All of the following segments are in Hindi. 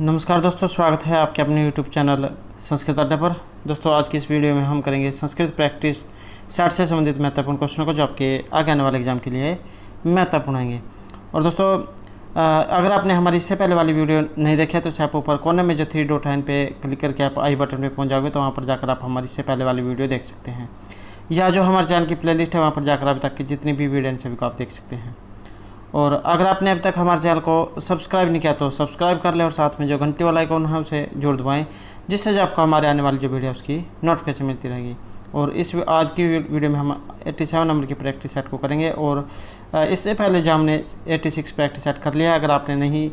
नमस्कार दोस्तों, स्वागत है आपके अपने YouTube चैनल संस्कृत अड्डा पर। दोस्तों, आज की इस वीडियो में हम करेंगे संस्कृत प्रैक्टिस सेट से संबंधित महत्वपूर्ण क्वेश्चनों को, जो आपके आगे आने वाले एग्जाम के लिए महत्वपूर्ण होंगे। और दोस्तों, अगर आपने हमारी इससे पहले वाली वीडियो नहीं देखी तो आप ऊपर कोने में जो 3 डॉट है इन पे क्लिक करके आप आई बटन पे पहुँच जाओगे, तो वहाँ पर जाकर आप हमारी इससे पहले वाली वीडियो देख सकते हैं, या जो हमारे चैनल की प्लेलिस्ट है वहाँ पर जाकर अभी तक की जितनी भी वीडियो हैं सभी को आप देख सकते हैं। और अगर आपने अब तक हमारे चैनल को सब्सक्राइब नहीं किया तो सब्सक्राइब कर लें और साथ में जो घंटी वाला आइकॉन है उसे जोड़ दबाएं, जिससे जो आपको हमारे आने वाली जो वीडियो है उसकी नोटिफिकेशन मिलती रहेगी। और आज की वीडियो में हम 87 नंबर की प्रैक्टिस सेट को करेंगे। और इससे पहले जो हमने 86 प्रैक्टिस सेट कर लिया है, अगर आपने नहीं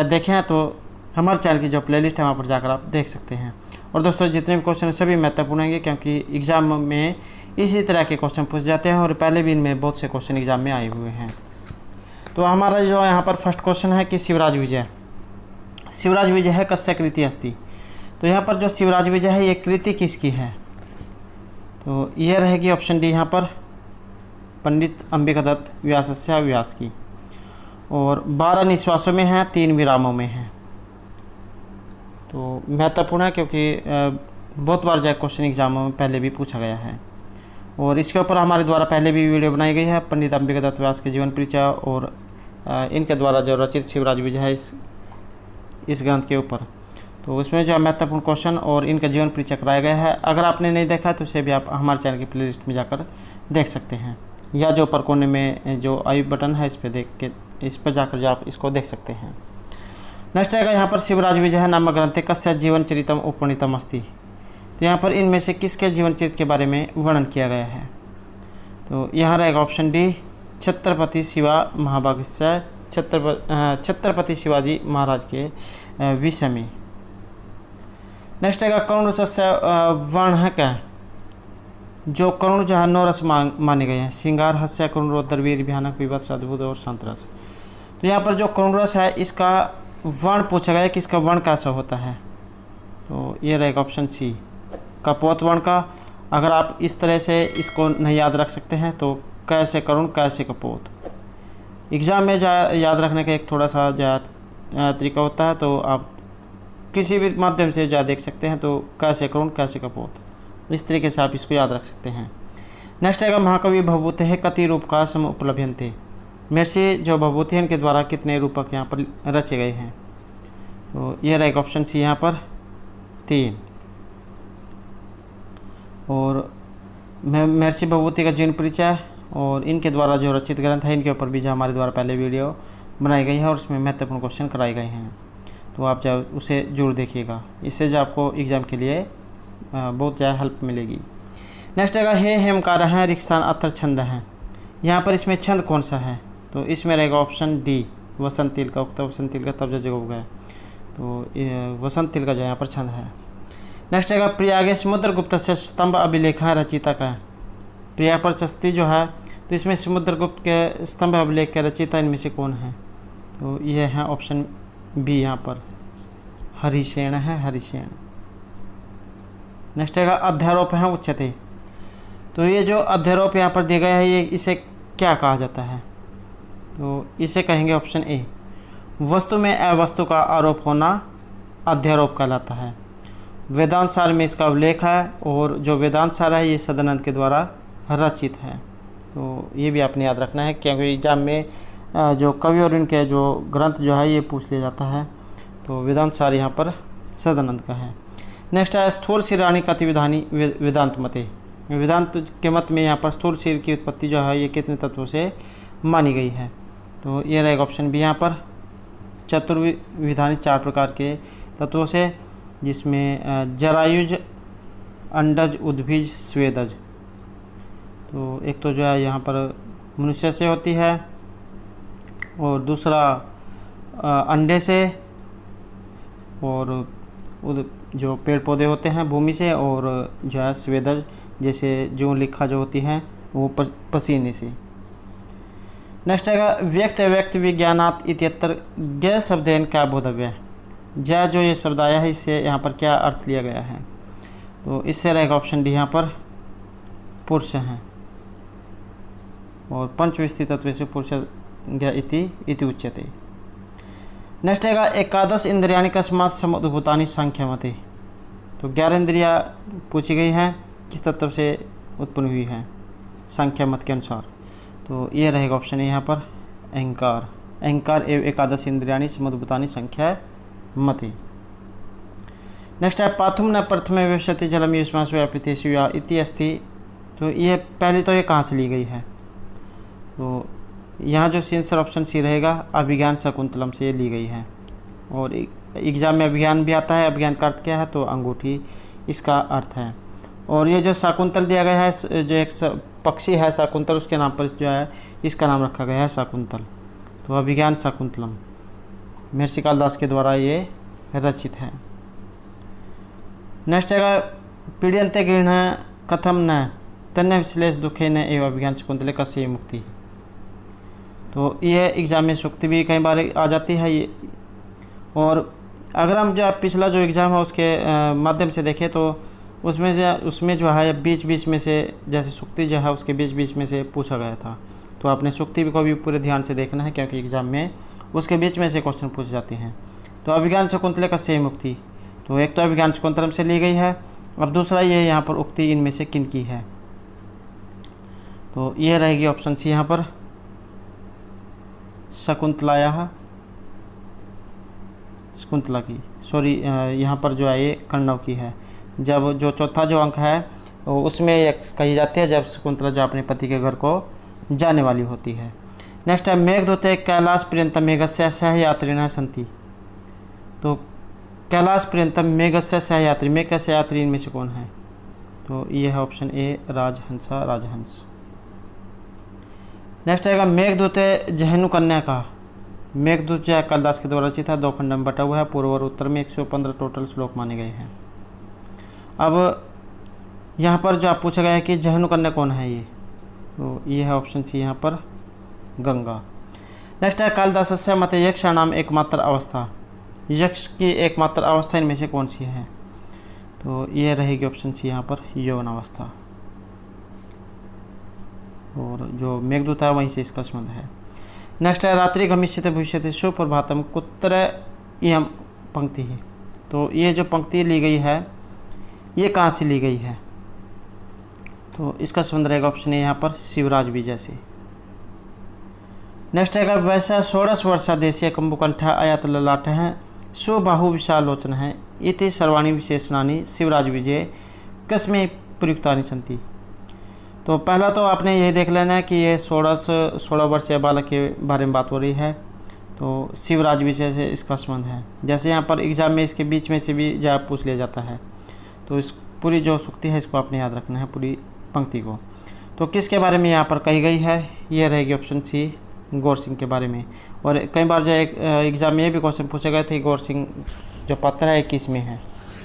देखे हैं तो हमारे चैनल की जो प्लेलिस्ट है वहाँ पर जाकर आप देख सकते हैं। और दोस्तों, जितने भी क्वेश्चन हैं सभी महत्वपूर्ण होंगे, क्योंकि एग्ज़ाम में इसी तरह के क्वेश्चन पूछ जाते हैं और पहले भी इनमें बहुत से क्वेश्चन एग्जाम में आए हुए हैं। तो हमारा जो यहाँ पर फर्स्ट क्वेश्चन है कि शिवराज विजय है कस्य कृति अस्ति। तो यहाँ पर जो शिवराज विजय है ये कृति किसकी है? तो यह रहेगी ऑप्शन डी यहाँ पर पंडित अंबिका दत्त व्यासस्य व्यास की। और 12 निश्वासों में है, 3 विरामों में है। तो महत्वपूर्ण है क्योंकि बहुत बार जो क्वेश्चन एग्जामों में पहले भी पूछा गया है। और इसके ऊपर हमारे द्वारा पहले भी वीडियो बनाई गई है, पंडित अंबिका दत्त व्यास के जीवन परिचय और इनके द्वारा जो रचित शिवराज विजय है इस ग्रंथ के ऊपर। तो उसमें जो महत्वपूर्ण क्वेश्चन और इनका जीवन परिचय कराया गया है। अगर आपने नहीं देखा तो उसे भी आप हमारे चैनल की प्लेलिस्ट में जाकर देख सकते हैं, या जो ऊपर कोने में जो आई बटन है इस पर जाकर जो आप इसको देख सकते हैं। नेक्स्ट आएगा यहाँ पर शिवराज विजय नामक ग्रंथे कस्य जीवन चरितम उपवर्णितम अस्ति। तो यहाँ पर इनमें से किसके जीवन चरित्र के बारे में वर्णन किया गया है? तो यहाँ रहेगा ऑप्शन डी छत्रपति शिवा महाभागस्य छत्रपति शिवाजी महाराज के विषय में। नेक्स्ट आएगा करुण रसस्य वर्ण है क्या? जो करुण जो है 9 रस माने गए हैं, श्रृंगार, हास्य, करुण, रौद्र, वीर, भयानक, विभत्स, अद्भुत और शांत रस। तो यहाँ पर जो करुण रस है इसका वर्ण पूछा गया है कि इसका वर्ण कैसा होता है? तो ये रहेगा ऑप्शन सी कपोत वर्ण का। अगर आप इस तरह से इसको नहीं याद रख सकते हैं तो कैसे करुण कैसे कपोत, एग्ज़ाम में याद रखने का एक थोड़ा सा तरीका होता है, तो आप किसी भी माध्यम से देख सकते हैं। तो कैसे करुण कैसे कपोत, इस तरीके से आप इसको याद रख सकते हैं। नेक्स्ट आएगा महाकवि भवभूति है कति रूप का सम उपलभ्यन्ते। मेरे से जो भवभूति है इनके द्वारा कितने रूपक यहाँ पर रचे गए हैं? तो यह रहेगा ऑप्शन सी यहाँ पर 3। और महर्षि भवभूति का जीवन परिचय और इनके द्वारा जो रचित ग्रंथ है इनके ऊपर भी जो हमारे द्वारा पहले वीडियो बनाई गई है और उसमें महत्वपूर्ण क्वेश्चन कराए गए हैं। तो आप जो उसे जरूर देखिएगा, इससे जो आपको एग्ज़ाम के लिए बहुत ज़्यादा हेल्प मिलेगी। नेक्स्ट आएगा हे हेमकार है रिक्स्थान अत्र छंद है। यहाँ पर इसमें छंद कौन सा है? तो इसमें रहेगा ऑप्शन डी वसंत तिल का। उक्त वसंत तिल का तब जो जगह गया, तो वसंत तिल का जो यहाँ पर छंद है। नेक्स्ट आएगा प्रयागे समुद्रगुप्त से स्तंभ अभिलेख है रचिता का। प्रिया प्रशस्ति जो है तो इसमें समुद्रगुप्त के स्तंभ अभिलेख के रचिता इनमें से कौन है? तो यह है ऑप्शन बी यहाँ पर हरिसेन है, हरिसेन। नेक्स्ट आएगा अध्यारोप है उच्चते। तो ये जो अध्यारोप यहाँ पर दिया गया है ये इसे क्या कहा जाता है? तो इसे कहेंगे ऑप्शन ए वस्तु में अवस्तु का आरोप होना अध्यारोप कहलाता है। वेदांत सार में इसका उल्लेख है और जो वेदांत सार है ये सदानंद के द्वारा रचित है। तो ये भी आपने याद रखना है, क्योंकि एग्जाम में जो कवि और इनके जो ग्रंथ जो है ये पूछ लिया जाता है। तो वेदांत सार यहाँ पर सदानंद का है। नेक्स्ट है स्थूल शिराणी कतिविधानी वेदांत मते। वेदांत के मत में यहाँ पर स्थूल शरीर की उत्पत्ति जो है ये कितने तत्वों से मानी गई है? तो ये रहेगा ऑप्शन बी यहाँ पर चतुर्विधानी 4 प्रकार के तत्वों से, जिसमें जरायुज, अंडज, उद्भिज, स्वेदज। तो एक तो जो है यहाँ पर मनुष्य से होती है और दूसरा अंडे से, और जो पेड़ पौधे होते हैं भूमि से, और जो है स्वेदज जैसे जो लिखा जो होती है वो पसीने से। नेक्स्ट आएगा व्यक्त विज्ञानात् इत्यत्र गैर शब्देन क्या बोधव्य है। जय जो ये शब्द आया है इससे यहाँ पर क्या अर्थ लिया गया है? तो इससे रहेगा ऑप्शन डी यहाँ पर पुरुष हैं। और पंचविस्ति तत्व से पुरुष इति उच्यते। नेक्स्ट आएगा एकादश इंद्रियाणि कस्मात् समुद्भूतानि संख्यामते। तो 11 इंद्रियां पूछी गई हैं, किस तत्व से उत्पन्न हुई हैं संख्या मत के अनुसार। तो ये रहेगा ऑप्शन है यहाँ पर अहंकार। अहंकार एवं एकादश इंद्रियाणि समुद्भूतानि संख्या मते। नेक्स्ट है पाथुम न प्रथमे विशति जलम युष्मासु व्यापृतेषु या इति अस्ति। तो ये पहले तो ये कहाँ से ली गई है, तो यहाँ जो आंसर ऑप्शन सी रहेगा अभिज्ञान शकुंतलम से ली गई है। और एग्जाम में अभिज्ञान भी आता है, अभिज्ञान का अर्थ क्या है, तो अंगूठी इसका अर्थ है। और ये जो शकुंतल दिया गया है, जो एक पक्षी है शकुंतल, उसके नाम पर जो है इसका नाम रखा गया है शकुंतल। तो अभिज्ञान शकुंतलम महर्षि कालिदास के द्वारा ये रचित है। नेक्स्ट है पीड्यन्ते गृह्ण कथम न तन्य विश्लेष दुखे न एवं अभिज्ञान शकुंतले कस्य मुक्ति। तो ये एग्ज़ाम में सूक्ति भी कई बार आ जाती है ये। और अगर हम जो पिछला जो एग्ज़ाम है उसके माध्यम से देखें तो उसमें जो है बीच बीच में से जैसे सूक्ति जो है उसके बीच बीच में से पूछा गया था। तो आपने सूक्ति को भी पूरे ध्यान से देखना है, क्योंकि एग्ज़ाम में उसके बीच में से क्वेश्चन पूछे जाते हैं। तो अभिज्ञान शकुंतले कस्य मुक्ति, तो एक तो अभिज्ञान शकुंतलम से ली गई है, अब दूसरा ये यहाँ पर उक्ति इनमें से किन की है। तो ये रहेगी ऑप्शन सी यहाँ पर शकुंतलाया शकुंतला की, सॉरी यहाँ पर जो है ये कण्व की है। जब जो चौथा जो अंक है उसमें ये कही जाती है जब शकुंतला जो अपने पति के घर को जाने वाली होती है। नेक्स्ट है मेघदूते कैलाश पर्यंतम मेघस्य सहयात्रिणः सन्ति। तो कैलाश पर्यंतम मेघस्य सहयात्री, मेघ का सहयात्री इनमें से कौन है, तो ये है ऑप्शन ए राजहंसा राजहंस। नेक्स्ट आएगा मेघदूते जहनु कन्या का। मेघदूत जो है कालिदास के द्वारा रचित है, 2 खंड में बटा हुआ है, पूर्व और उत्तर में 115 टोटल श्लोक माने गए हैं। अब यहाँ पर जो आप पूछा गया है कि जहनु कन्या कौन है ये, तो ये है ऑप्शन सी यहाँ पर गंगा। नेक्स्ट है कालिदासस्य मते यक्षाणाम एकमात्र अवस्था। यक्ष की एकमात्र अवस्था इनमें से कौन सी है, तो ये रहेगी ऑप्शन सी यहाँ पर यौवन अवस्था। और जो मेघदूत है वहीं से इसका संबंध है। नेक्स्ट है रात्रि गमिष्यते भविष्यति सुप्रभातम कुत्र इयं पंक्ति है। तो ये जो पंक्ति ली गई है ये कहाँ से ली गई है, तो इसका संबंध रहेगा ऑप्शन है यहाँ पर शिवराज विजय से। नेक्स्ट है वैसा 16 वर्षा देशीय कंबुकंठ आयात ललाट है सुबाहु विशालोचन है इति सर्वाणी विशेषणानि शिवराज विजय कस्में प्रयुक्तानि सन्ति। तो पहला तो आपने यही देख लेना है कि ये 16 वर्षीय बालक के बारे में बात हो रही है, तो शिवराज विजय से इसका संबंध है। जैसे यहाँ पर एग्जाम में इसके बीच में से भी जवाब पूछ लिया जाता है, तो इस पूरी जो सूक्ति है इसको आपने याद रखना है, पूरी पंक्ति को। तो किसके बारे में यहाँ पर कही गई है, ये रहेगी ऑप्शन सी गौर सिंह के बारे में। और कई बार जो एग्जाम में ये भी क्वेश्चन पूछे गए थे गौर सिंह जो पात्र है किस में है,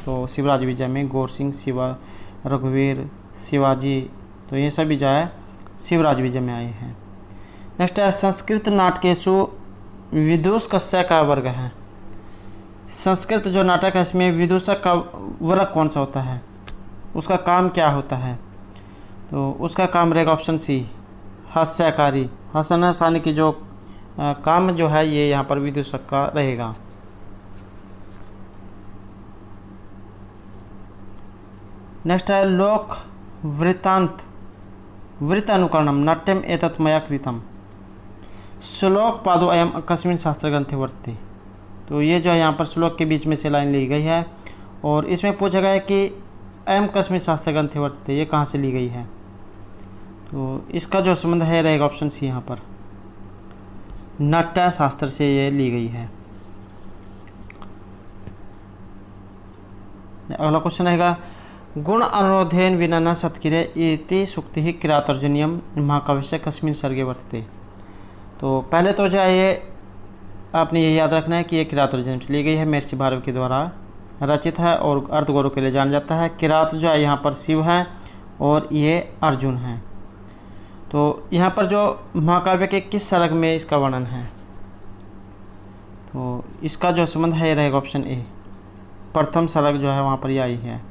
तो शिवराज विजय में गौर सिंह, शिवा, रघुवीर, शिवाजी, तो ये सभी जो है शिवराज विजय में आए हैं। नेक्स्ट है संस्कृत नाटकेषु विदूषकस्य का वर्ग है। संस्कृत जो नाटक है इसमें विदूषक का वर्ग कौन सा होता है, उसका काम क्या होता है, तो उसका काम रहेगा ऑप्शन सी हास्यकारी। हंसना हंसाने की जो काम जो है ये यहाँ पर विदूषक का रहेगा। नेक्स्ट है लोक वृत्तांत वृत्तानुकरणम नाट्यम एतत् मया कृतम श्लोक पादो अयम कस्मिन् शास्त्र ग्रंथे वर्तते। तो ये जो है यहाँ पर श्लोक के बीच में से लाइन ली गई है और इसमें पूछा गया है कि अयम कस्मिन् शास्त्र ग्रंथे वर्तते, ये कहाँ से ली गई है, तो इसका जो संबंध है रहेगा ऑप्शन सी यहाँ पर नाट्य शास्त्र से ये ली गई है। अगला क्वेश्चन रहेगा गुण अनुरोधेन विना न सत्किरे इति सूक्ति किरातर्जनीयम महाकाव्य कस्मिन् सर्गे वर्तते। तो पहले तो जो है ये आपने ये याद रखना है कि ये किरातर्जनीयम से ली गई है, महर्षि भारव के द्वारा रचित है और अर्धगौरव के लिए जाना जाता है। किरात जो है यहाँ पर शिव है और ये अर्जुन है। तो यहाँ पर जो महाकाव्य के किस सर्ग में इसका वर्णन है, तो इसका जो संबंध है ये रहेगा ऑप्शन ए प्रथम सर्ग जो है वहाँ पर ये आई है।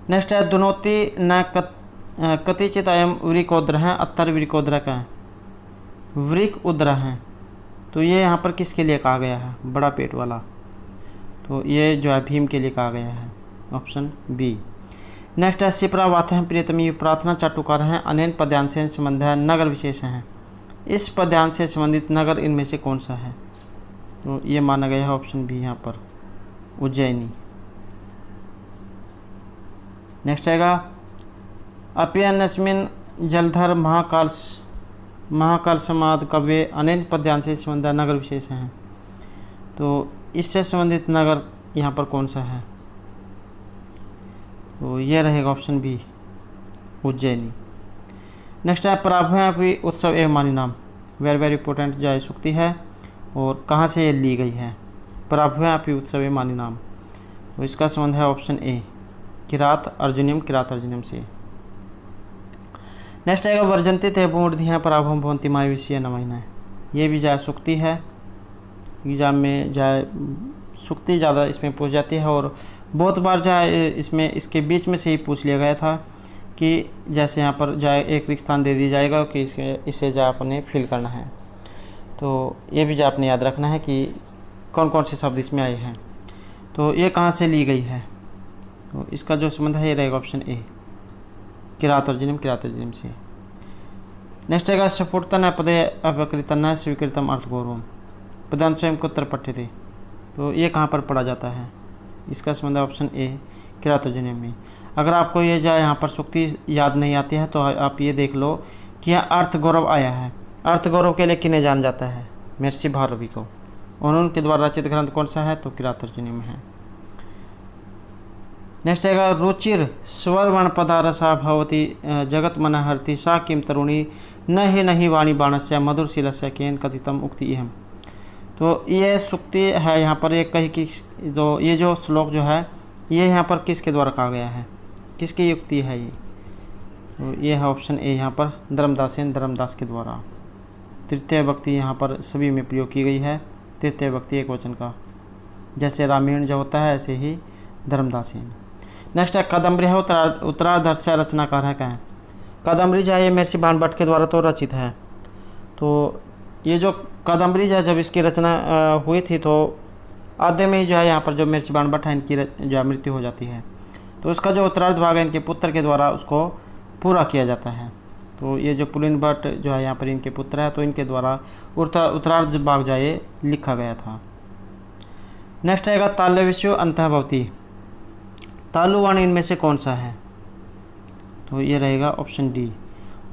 नेक्स्ट है दुनोति न कतिचित अयम वृकोद्र है अत्तर वृकोद्र का वृक उद्र है। तो ये यहाँ पर किसके लिए कहा गया है, बड़ा पेट वाला, तो ये जो है भीम के लिए कहा गया है, ऑप्शन बी। नेक्स्ट है शिप्रा वातः प्रियतमी प्रार्थना चाटुकार हैं, अनेन पद्यांश से संबंध है, नगर विशेष हैं। इस पद्यांश से संबंधित नगर इनमें से कौन सा है, तो ये माना गया है ऑप्शन बी यहाँ पर उज्जैनी। नेक्स्ट आएगा अप्यन्नस्मिन् जलधर महाकाल समाद कव्य अनेन पद्यांश से संबंध नगर विशेष हैं। तो इससे संबंधित नगर यहाँ पर कौन सा है, तो ये रहेगा ऑप्शन बी उज्जैनी। नेक्स्ट है प्राभ्यापी उत्सव एवं मानी नाम, वेरी इंपॉर्टेंट जो सूक्ति है और कहाँ से ली गई है, प्राभ्यापी उत्सव एवं मानी नाम, तो इसका संबंध है ऑप्शन ए किरात अर्जुनियम से। नेक्स्ट आएगा वर्जंती ते मूर्धियाँ पराभव भवंती माय विषय नमैना, ये भी जाए सूक्ति है, एग्जाम में जाए सूक्ति ज़्यादा इसमें पूछ जाती है और बहुत बार जाए इसमें इसके बीच में से ही पूछ लिया गया था कि जैसे यहाँ पर जाए एक रिक्त स्थान दे दिया जाएगा कि इसे जा आपने फिल करना है, तो ये भी जा आपने याद रखना है कि कौन कौन से शब्द इसमें आए हैं। तो ये कहाँ से ली गई है, तो इसका जो संबंध है ये रहेगा ऑप्शन ए किरात अर्जुनियम से। नेक्स्ट आएगा सफुटतन पदे अपकृतन स्वीकृतम अर्थगौरवम पदांश स्वयं को उत्तर पठ्यते, तो ये कहाँ पर पढ़ा जाता है, इसका संबंध है ऑप्शन ए किरात अर्जुनियम में। अगर आपको ये जाए यहाँ पर सूक्ति याद नहीं आती है तो आप ये देख लो कि यहाँ अर्थ गौरव आया है, अर्थ गौरव के लिए किन्हें जाना जाता है, महर्षि भारवी को, और उनके द्वारा रचित ग्रंथ कौन सा है, तो किरात अर्जुनियम है। नेक्स्ट आएगा रुचिर स्वरवर्ण पदारसा भवती जगत मन हरति सा किम तरुणी न ही वाणी बाणस्य मधुरशीलस्य केन कथितम उक्ति इहम, तो ये सूक्ति है यहाँ पर एक कही कि जो ये जो श्लोक जो है ये यहाँ पर किसके द्वारा कहा गया है, किसकी युक्ति है ये, तो ये है ऑप्शन ए यहाँ पर धर्मदास के द्वारा। तृतीय भक्ति यहाँ पर सभी में प्रयोग की गई है, तृतीय भक्ति एक वचन का, जैसे रामायण जो होता है ऐसे ही धर्मदासेन। नेक्स्ट है कादम्बरी है उत्तरार्ध रचनाकार है, क्या है कादम्बरी जो है ये महर्षि भानभट्ट के द्वारा तो रचित है। तो ये जो कादम्बरी जो है जब इसकी रचना हुई थी तो आधे में ही जो है यहाँ पर जो महर्षि भानभट्ट है इनकी जो है मृत्यु हो जाती है, तो इसका जो उत्तरार्ध भाग है इनके पुत्र के द्वारा उसको पूरा किया जाता है। तो ये जो पुलिन भट्ट जो है यहाँ पर इनके पुत्र है तो इनके द्वारा उत्तरार्ध भाग जो ये लिखा गया था। नेक्स्ट आएगा ताल्यविषु अंतः भवती, तालुवाणी इनमें से कौन सा है, तो ये रहेगा ऑप्शन डी।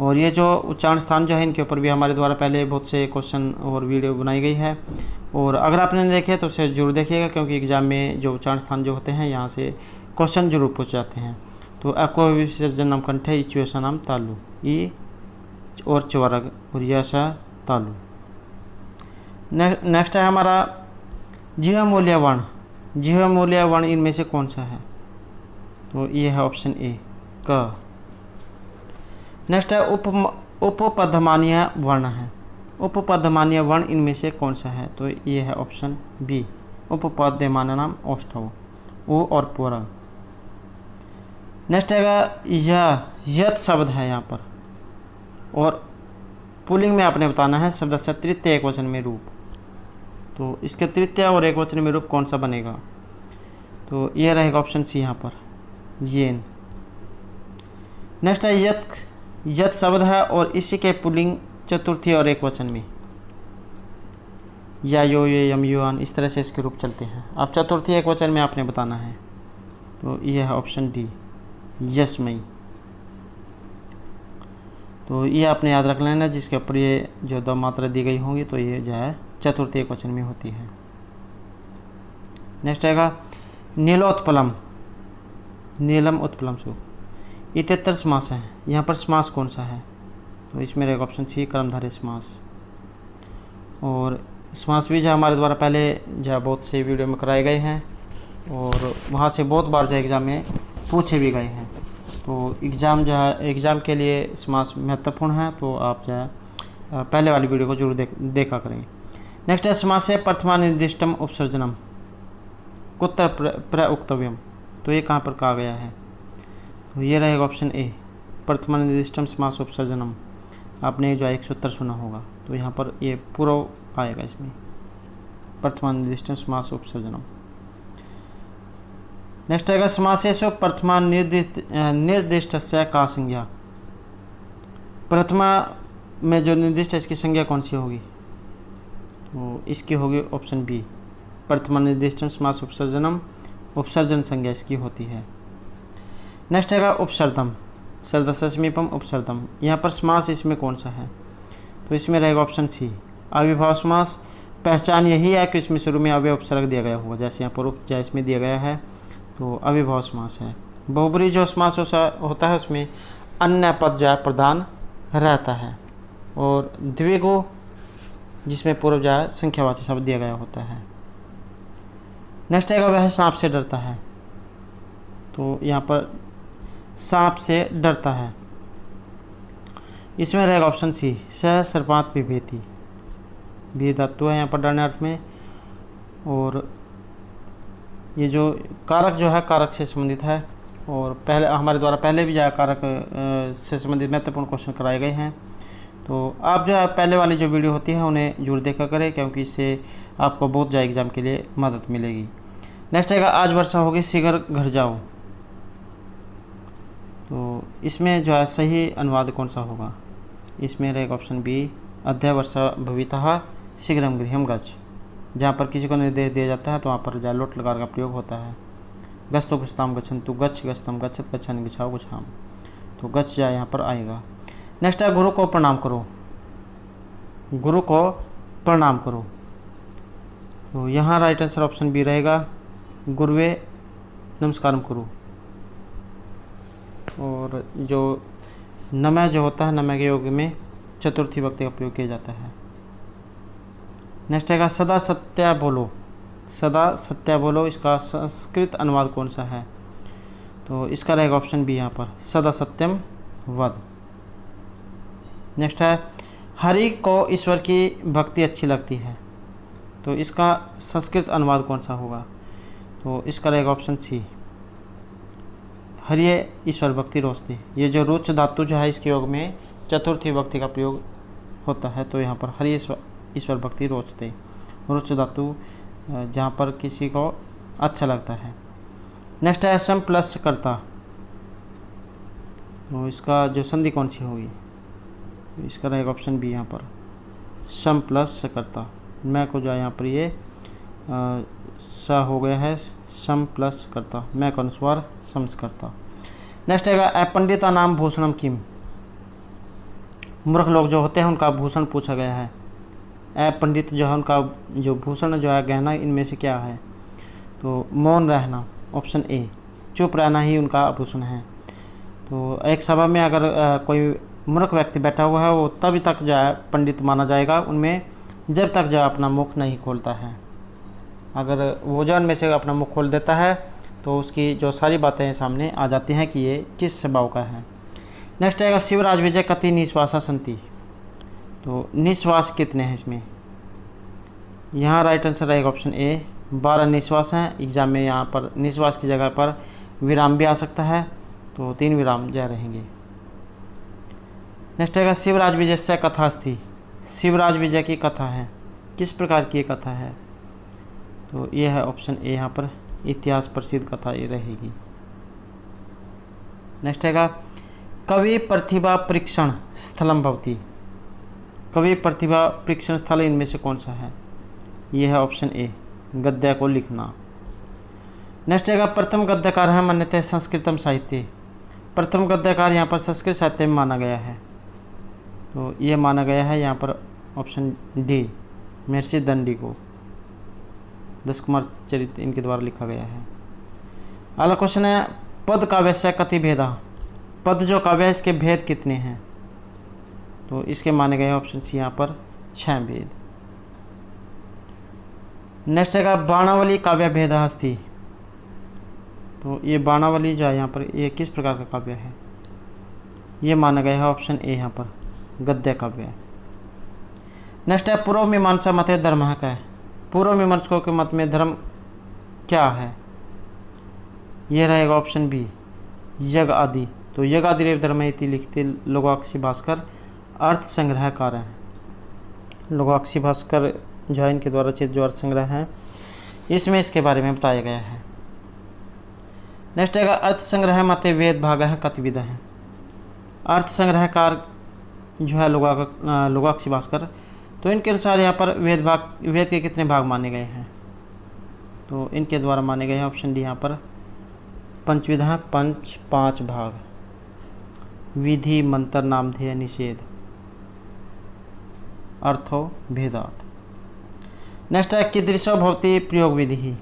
और ये जो उच्चारण स्थान जो है इनके ऊपर भी हमारे द्वारा पहले बहुत से क्वेश्चन और वीडियो बनाई गई है, और अगर आपने नहीं देखे तो उसे जरूर देखिएगा क्योंकि एग्जाम में जो उच्चारण स्थान जो होते हैं यहाँ से क्वेश्चन जरूर पूछ जाते हैं। तो अको विसर्जन नाम कंठे इच्युसा नाम तालु ई और चवरग और यशा तालु। नेक्स्ट है हमारा जीव मूल्य वर्ण इनमें से कौन सा है, तो ये है ऑप्शन ए क। नेक्स्ट है उपपदमानीय वर्ण है, उपपदमानीय वर्ण इनमें से कौन सा है, तो ये है ऑप्शन बी उपपद्यमान नाम औष्ठव ओ और पूरा। नेक्स्ट आएगा यत शब्द है यहाँ पर और पुल्लिंग में आपने बताना है शब्द से तृतीय एक वचन में रूप, तो इसके तृतीय और एक वचन में रूप कौन सा बनेगा, तो ये रहेगा ऑप्शन सी यहाँ पर येन। नेक्स्ट है यत शब्द है और इसी के पुल्लिंग चतुर्थी और एक वचन में या यो ये यम युआन इस तरह से इसके रूप चलते हैं। अब चतुर्थी एक वचन में आपने बताना है, तो ये है ऑप्शन डी यशमयी। तो ये आपने याद रख लेना जिसके ऊपर ये जो दो मात्रा दी गई होंगी तो ये जो है चतुर्थी एक वचन में होती है। नेक्स्ट आएगा नीलम उत्पलम सु इतर समास है, यहाँ पर समास कौन सा है, तो इसमें रहेगा ऑप्शन सी कर्मधारय समास। और समास भी जो हमारे द्वारा पहले जो बहुत से वीडियो में कराए गए हैं और वहाँ से बहुत बार जो एग्ज़ाम में पूछे भी गए हैं, तो एग्ज़ाम के लिए समास महत्वपूर्ण है, तो आप जो है पहले वाली वीडियो को जरूर देखा करें। नेक्स्ट है समास है प्रथमा निर्दिष्टम उपसर्जनम कुत्र प्रउक्तव्यम, तो ये कहाँ पर कहा गया है, तो ये रहेगा ऑप्शन ए प्रथमा निर्दिष्टम समास उपसर्जनम। आपने जो एक सूत्र सुना होगा, तो यहाँ पर ये पूर्व आएगा इसमें, प्रथमा निर्दिष्टम समास उपसर्जनम। नेक्स्ट आएगा समासेषु प्रथमा निर्दिष्टस्य का संज्ञा। प्रथमा में जो निर्दिष्ट है इसकी संज्ञा कौन सी होगी? वो इसकी होगी ऑप्शन बी, प्रथमा निर्दिष्टम समास उपसर्जनम, उपसर्जन संज्ञा इसकी होती है। नेक्स्ट आएगा उपसर्जम, सर्दस्य समीपम उपसर्जम। यहाँ पर समास इसमें कौन सा है? तो इसमें रहेगा ऑप्शन सी, अविभाव समास। पहचान यही है कि इसमें शुरू में अव्यय उपसर्ग दिया गया होगा, जैसे यहाँ पर उपजा इसमें दिया गया है, तो अविभाव समास है। बहुब्रीहि जो समास होता है उसमें अन्य पद जो है प्रधान रहता है, और द्विगु जिसमें पूर्व जो है संख्यावाची शब्द दिया गया होता है। नेक्स्ट आएगा वह सांप से डरता है, तो यहाँ पर सांप से डरता है, इसमें रहेगा ऑप्शन सी, स सर्पात बिभेति। भी धातु है यहाँ पर डरने अर्थ में, और ये जो कारक जो है कारक से संबंधित है, और पहले हमारे द्वारा पहले भी जो है कारक से संबंधित महत्वपूर्ण क्वेश्चन कराए गए हैं। तो आप जो है पहले वाली जो वीडियो होती है उन्हें जरूर देखा करें, क्योंकि इससे आपको बहुत ज़्यादा एग्जाम के लिए मदद मिलेगी। नेक्स्ट आएगा आज वर्षा होगी शीघ्र घर जाओ, तो इसमें जो है सही अनुवाद कौन सा होगा? इसमें रहेगा ऑप्शन बी, अद्य वर्षा भवितः शीघ्रम गृहम गच्छ। जहाँ पर किसी को निर्देश दिया जाता है तो वहाँ पर जो लोट लकार का प्रयोग होता है। गच्छतो गच्छताम गच्छन्तु, गच्छ गच्छतम गच्छत गच्छामि गच्छाओ गच्छाम, तो गच्छ जाए यहाँ पर आएगा। नेक्स्ट है गुरु को प्रणाम करो, गुरु को प्रणाम करो, तो यहाँ राइट आंसर ऑप्शन बी रहेगा, गुरुवे नमस्कारम करो। और जो नमः जो होता है, नमः के योग में चतुर्थी व्यक्ति का प्रयोग किया जाता है। नेक्स्ट आएगा सदा सत्य बोलो, सदा सत्य बोलो, इसका संस्कृत अनुवाद कौन सा है? तो इसका रहेगा ऑप्शन बी यहाँ पर, सदा सत्यम वद। नेक्स्ट है हरि को ईश्वर की भक्ति अच्छी लगती है, तो इसका संस्कृत अनुवाद कौन सा होगा? तो इसका रहेगा ऑप्शन सी, हरिये ईश्वर भक्ति रोचते। ये जो रुच धातु जो है इसके योग में चतुर्थी भक्ति का प्रयोग होता है, तो यहाँ पर हरिये ईश्वर भक्ति रोचते, रुच धातु जहाँ पर किसी को अच्छा लगता है। नेक्स्ट है सम प्लस कर्ता, तो इसका जो संधि कौन सी होगी? इसका रहेगा ऑप्शन बी यहाँ पर, सम प्लस कर्ता। मैं को जो है यहाँ पर ये सा हो गया है, सम प्लस कर्ता, मैं का अनुस्वार समस्कर्ता। नेक्स्ट है पंडिता नाम भूषणम किम। मूर्ख लोग जो होते हैं उनका भूषण पूछा गया है। पंडित जो है उनका जो भूषण जो है गहना इनमें से क्या है? तो मौन रहना, ऑप्शन ए, चुप रहना ही उनका आभूषण है। तो एक सभा में अगर कोई मूर्ख व्यक्ति बैठा हुआ है वो तभी तक जो है पंडित माना जाएगा उनमें, जब तक जो है अपना मुख नहीं खोलता है। अगर वो जो उनमें से अपना मुख खोल देता है तो उसकी जो सारी बातें सामने आ जाती हैं कि ये किस स्वभाव का है। नेक्स्ट आएगा शिवराज विजय कति निश्वासा संति, तो निश्वास कितने हैं इसमें? यहाँ राइट आंसर रहेगा ऑप्शन ए, 12 निश्वास हैं। एग्जाम में यहाँ पर निश्वास की जगह पर विराम भी आ सकता है, तो 3 विराम जा रहेंगे। नेक्स्ट आएगा शिवराज विजय से कथा थी, शिवराज विजय की कथा है, किस प्रकार की ये कथा है? तो ये है ऑप्शन ए, यहाँ पर इतिहास प्रसिद्ध कथा ये रहेगी। नेक्स्ट आएगा कवि प्रतिभा परीक्षण स्थलम भवती, कवि प्रतिभा परीक्षण स्थल इनमें से कौन सा है? ये है ऑप्शन ए, गद्य को लिखना। नेक्स्ट आएगा प्रथम गद्यकार है मान्यतः संस्कृतम साहित्य, प्रथम गद्यकार यहाँ पर संस्कृत साहित्य में माना गया है, तो ये माना गया है यहाँ पर ऑप्शन डी, महर्षि दंडी को। दस कुमार चरित्र इनके द्वारा लिखा गया है। अगला क्वेश्चन है पद काव्य से कति भेदा, पद जो काव्य है इसके भेद कितने हैं? तो इसके माने गए ऑप्शन सी यहाँ पर 6 भेद। नेक्स्ट है बाणावली काव्य भेद हस्ती, तो ये बाणावली जो है यहाँ पर ये किस प्रकार का काव्य है? ये माना गया है ऑप्शन ए यहाँ पर गद्य काव्य। नेक्स्ट है पूर्व मीमांसा मत धर्म का है, पूर्व मीमांसकों के मत में धर्म क्या है? यह रहेगा ऑप्शन बी यज्ञ आदि, तो यज्ञ आदि रेव धर्म इति लिखते लोगाक्षी भास्कर अर्थ संग्रहकार हैं। लोगाक्षी भास्कर जो है इनके द्वारा रचित जो अर्थ संग्रह है इसमें इसके बारे में बताया गया है। नेक्स्ट है अर्थ संग्रह मते वेद भाग है कतिविध है। अर्थ संग्रहकार जो है लोगाक्षी भास्कर, तो इनके अनुसार यहाँ पर वेद के कितने भाग माने गए हैं, तो इनके द्वारा माने गए हैं ऑप्शन डी यहाँ पर पंचविधा पांच भाग, विधि मंत्र नामधेय निषेध अर्थो भेदात। नेक्स्ट है कीदृशो भवति प्रयोग विधि,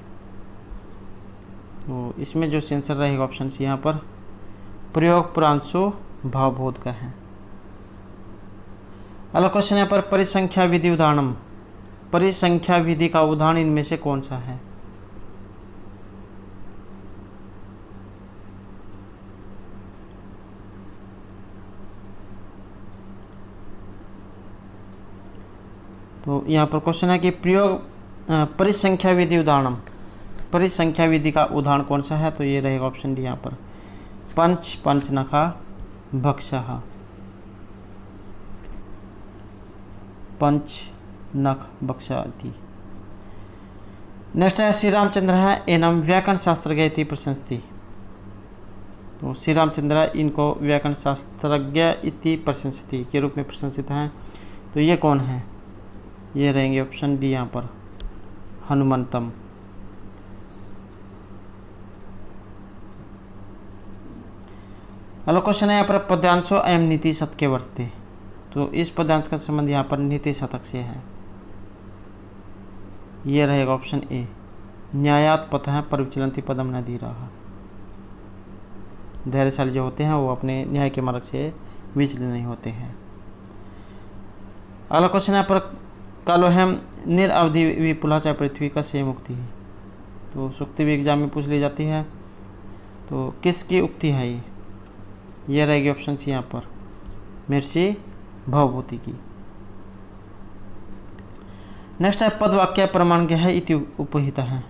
तो इसमें जो सेंसर रहेगा ऑप्शन सी यहाँ पर प्रयोग पुरांशु भावबोध का है। अगला क्वेश्चन यहाँ पर परिसंख्या विधि उदाहरणम, परिसंख्या विधि का उदाहरण इनमें से कौन सा है, तो यहाँ पर क्वेश्चन है कि प्रयोग परिसंख्या विधि उदाहरणम, परिसंख्या विधि का उदाहरण कौन सा है, तो ये रहेगा ऑप्शन डी यहाँ पर पंचनखा भक्षः, पंचनख भक्षाति। नेक्स्ट है श्री रामचंद्र है एनम व्याकरण शास्त्रज्ञ इति प्रशंसति, तो श्री रामचंद्र इनको व्याकरण शास्त्रज्ञ इति प्रशंसति के रूप में प्रशंसित हैं, तो ये कौन है, ये रहेंगे ऑप्शन डी यहाँ पर हनुमंतम। अगला क्वेश्चन है यहाँ पर पद्यांशो अयम नीति शतके वर्तते, तो इस पद्यांश का संबंध यहाँ पर नीति शतक से है, ये रहेगा ऑप्शन ए न्यायात पतः परिविचलन्ति पदम न धीराः, धैर्यशाली जो होते हैं वो अपने न्याय के मार्ग से विचलित नहीं होते हैं। अगला क्वेश्चन यहाँ पर कालोहम निरअवधि विपुला चाहे पृथ्वी का से मुक्ति है, तो सूक्ति भी एग्जाम में पूछ ली जाती है, तो किसकी उक्ति है ये रहेगी ऑप्शन सी यहाँ पर महर्षि भवभूति की। नेक्स्ट है पद वाक्य प्रमाण क्या है इति उपहित है,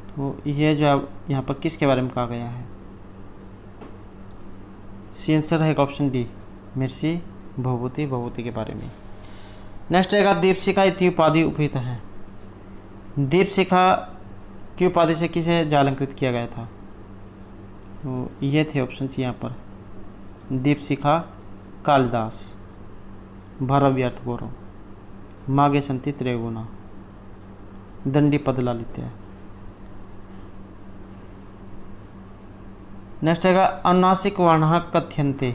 तो ये जो यहाँ पर किसके बारे में कहा गया है, सी आंसर है ऑप्शन डी महर्षि भवभूति के बारे में। नेक्स्ट रहेगा दीपशिखा इति उपाधि उपहित है, दीपशिखा की उपाधि से किसे जालंकृत किया गया था, तो ये थे ऑप्शन सी यहाँ पर दीपशिखा कालिदास, भरव्यर्थ गौरव, मागे संति त्रैगुणा, दंडी पदलालित्य। नेक्स्ट है अनुनासिक वर्ण कथ्यन्ते,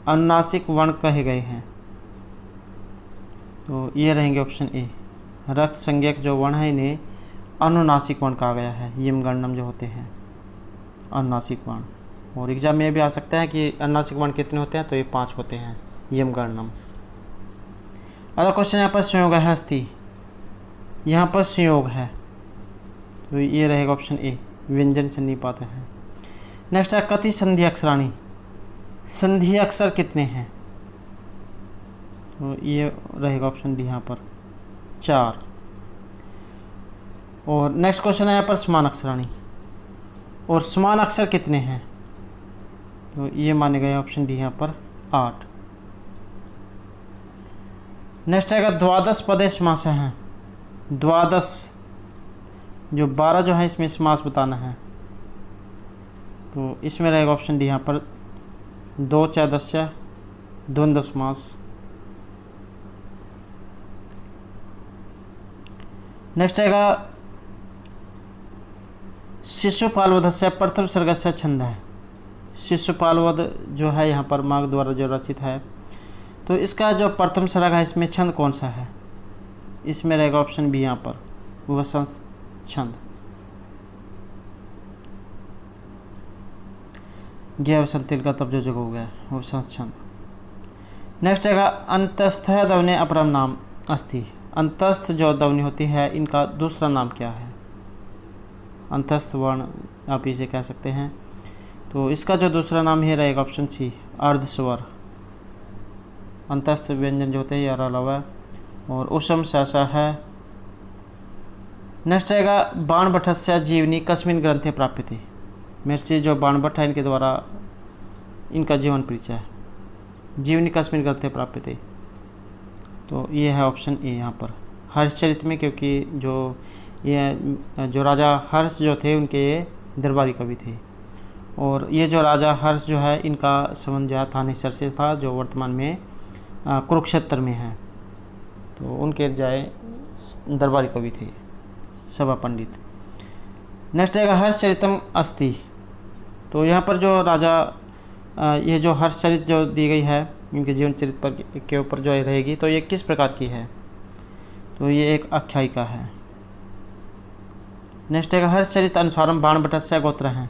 अनुनासिक वर्ण कहे गए हैं, तो ये रहेंगे ऑप्शन ए रक्त संज्ञक जो वर्ण है इन्हें अनुनासिक वर्ण कहा गया है, यम गणनम जो होते हैं अनुनासिक वर्ण, और एग्जाम में भी आ सकता है कि अनुनासिक वर्ण कितने होते हैं, तो ये 5 होते हैं यम गणनम। अगला क्वेश्चन यहाँ पर संयोग है अस्ति, यहाँ पर संयोग है, तो ये रहेगा ऑप्शन ए व्यंजन सन्निपात है। नेक्स्ट है कति संधि अक्षराणी, संधि अक्षर कितने हैं, तो ये रहेगा ऑप्शन डी यहाँ पर 4। और नेक्स्ट क्वेश्चन है यहाँ पर समान अक्षराणी, और समान अक्षर कितने हैं, तो ये माने गए ऑप्शन डी यहाँ पर 8। नेक्स्ट आएगा द्वादश पदे समास हैं, द्वादश जो 12 जो है इसमें समास बताना है, तो इसमें रहेगा ऑप्शन डी यहाँ पर 2 च द्वंद्व समास। नेक्स्ट आएगा शिशुपालवध से प्रथम सर्ग से छंद है, शिशुपालवध जो है यहाँ पर माघ द्वारा जो रचित है, तो इसका जो प्रथम सर्ग है इसमें छंद कौन सा है, इसमें रहेगा ऑप्शन बी यहाँ पर वसंत छंद, गया वसंत तिल का तब जो जग हो गया वसंत छंद। नेक्स्ट आएगा अंतस्थ दवने अपरम नाम अस्थि, अंतस्थ जो दवनी होती है इनका दूसरा नाम क्या है, अंतस्थ वर्ण आप इसे कह सकते हैं, तो इसका जो दूसरा नाम है रहेगा ऑप्शन सी अर्धस्वर, अंतस्थ व्यंजन जो होते हैं यार अलावा, और उसम शासा है। नेक्स्ट आएगा बाणभट्टस्य जीवनी कस्मिन् ग्रंथे प्राप्यते, मेरे से जो बाणभट्ट है इनके द्वारा इनका जीवन परिचय है, जीवनी कस्मिन् ग्रंथे प्राप्यते, तो ये है ऑप्शन ए यहाँ पर हर्षचरित में, क्योंकि जो राजा हर्ष जो थे उनके ये दरबारी कवि थे। और ये जो राजा हर्ष जो है इनका संबंध जो है थानेसर से था, जो वर्तमान में कुरुक्षेत्र में है। तो उनके जाए दरबारी कवि थे, सभा पंडित। नेक्स्ट आएगा हर्षचरितम अस्ति। तो यहाँ पर जो राजा ये जो हर्षचरित जो दी गई है इनके जीवन चरित्र पर के ऊपर जो रहेगी, तो ये किस प्रकार की है? तो ये एक आख्यायिका है। नेक्स्ट आएगा हर्षचरित अनुसारम बाणभट्टस्य गोत्र हैं।